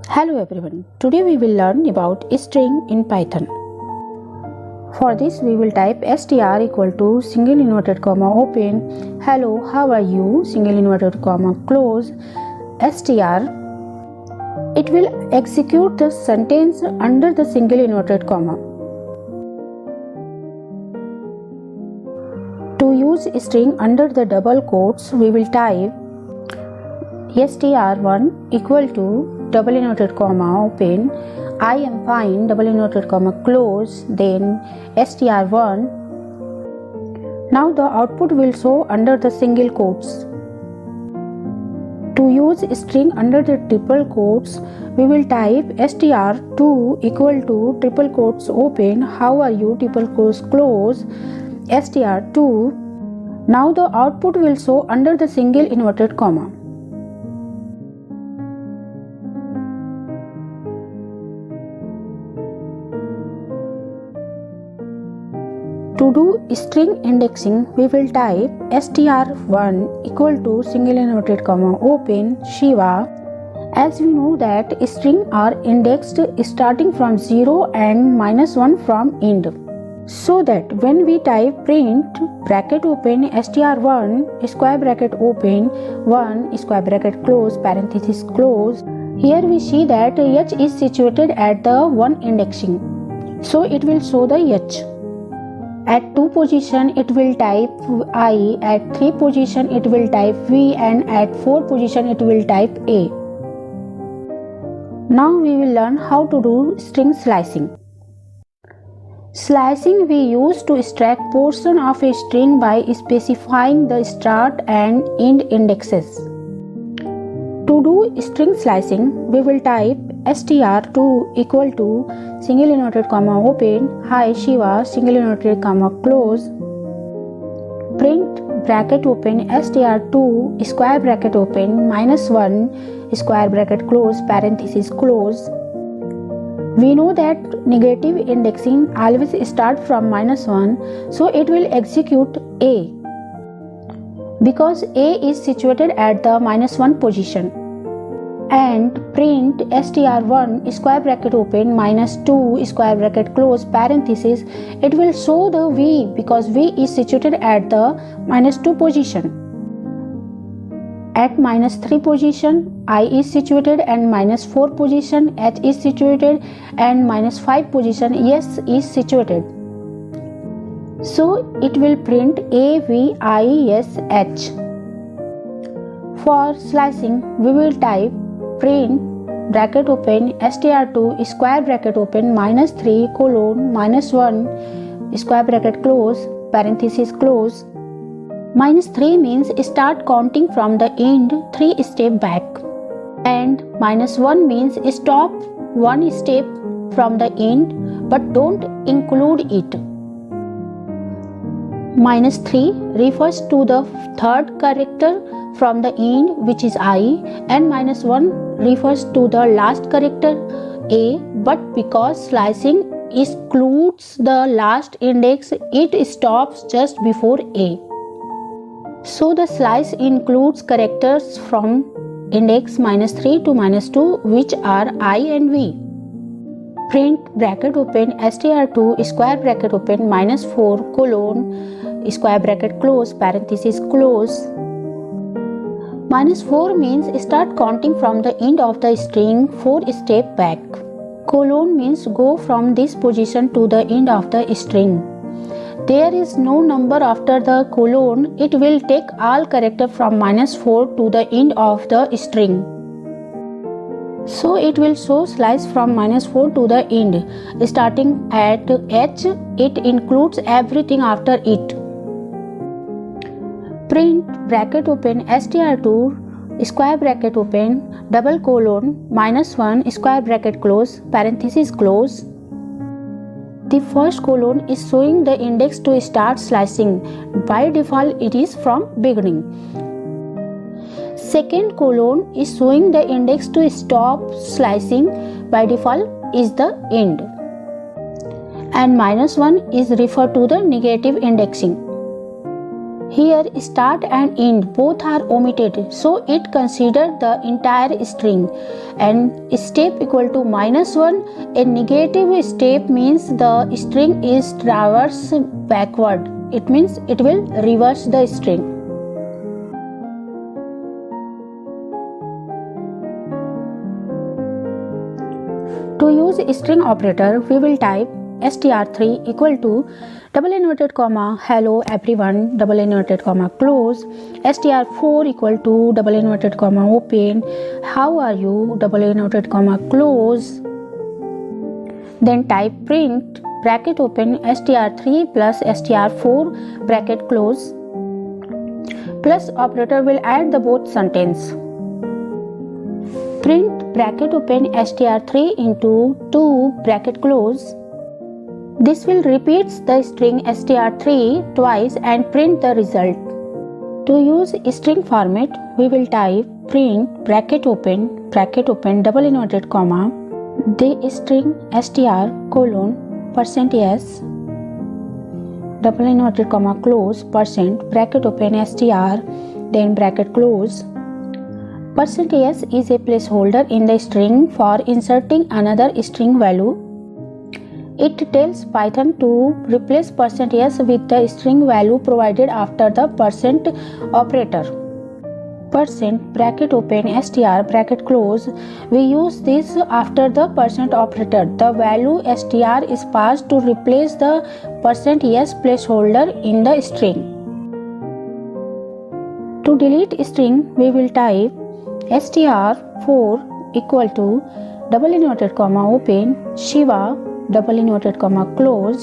Hello everyone, today we will learn about string in Python. For this we will type str equal to single inverted comma open hello how are you single inverted comma close str. It will execute the sentence under the single inverted comma. To use string under the double quotes we will type str1 equal to double inverted comma open I am fine double inverted comma close then str1. Now the output will show under the single quotes. To use string under the triple quotes we will type str2 equal to triple quotes open how are you triple quotes close str2. Now the output will show under the single inverted comma. To do string indexing, we will type str1 equal to single inverted comma open Shiva. As we know that strings are indexed starting from 0 and -1 from end. So that when we type print bracket open str1 square bracket open 1 square bracket close parenthesis close, here we see that h is situated at the 1 indexing. So it will show the h. At 2 position it will type I, at 3 position it will type V and at 4 position it will type A. Now we will learn how to do string slicing. Slicing we use to extract portion of a string by specifying the start and end indexes. To do string slicing we will type str2 equal to single inverted comma open hi Shiva single inverted comma close print bracket open str2 square bracket open -1 square bracket close parenthesis close. We know that negative indexing always start from -1, so it will execute A because A is situated at the -1 position. And print str1 square bracket open -2 square bracket close parenthesis, it will show the V because V is situated at the -2 position. At -3 position I is situated and -4 position H is situated and -5 position S is situated. So it will print A V I S H. For slicing we will type print bracket open str2 square bracket open -3 colon -1 square bracket close parenthesis close. -3 means start counting from the end 3 step back and -1 means stop 1 step from the end but don't include it. -3 refers to the third character from the end which is I and -1 refers to the last character A, but because slicing excludes the last index it stops just before A. So the slice includes characters from index -3 to -2 which are I and V. Print bracket open str2 square bracket open -4 colon square bracket close parenthesis close. -4 means start counting from the end of the string 4 step back. Colon means go from this position to the end of the string. There is no number after the colon. It will take all character from -4 to the end of the string. So it will show slice from -4 to the end. Starting at H, it includes everything after it. Print bracket open str2 square bracket open double colon -1 square bracket close parenthesis close. The first colon is showing the index to start slicing. By default it is from beginning. Second colon is showing the index to stop slicing. By default is the end. And -1 is referred to the negative indexing. Here start and end both are omitted, so it considered the entire string. And step equal to -1. A negative step means the string is traverse backward. It means it will reverse the string. To use string operator, we will type str3 equal to double inverted comma hello everyone double inverted comma close, str4 equal to double inverted comma open how are you double inverted comma close. Then type print bracket open str3 plus str4 bracket close. Plus operator will add the both sentence. Print bracket open str3 into 2 bracket close. This will repeat the string str3 twice and print the result. To use string format, we will type print bracket open double inverted comma the string str colon %s double inverted comma close % bracket open str then bracket close. %s is a placeholder in the string for inserting another string value. It tells Python to replace %s with the string value provided after the % operator. Bracket open str bracket close. We use this after the % operator. The value str is passed to replace the %s placeholder in the string. To delete string, we will type str4 equal to double inverted comma open Shiva double inverted comma close,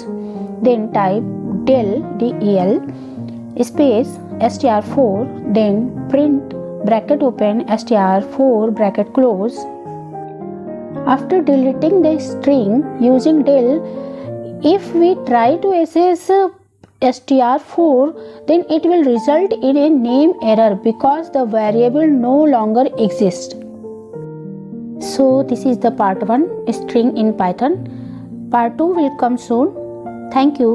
then type del space str4 then print bracket open str4 bracket close. After deleting the string using del, if we try to access str4, then it will result in a name error because the variable no longer exists. So this is the part 1 string in Python. Part 2 will come soon. Thank you.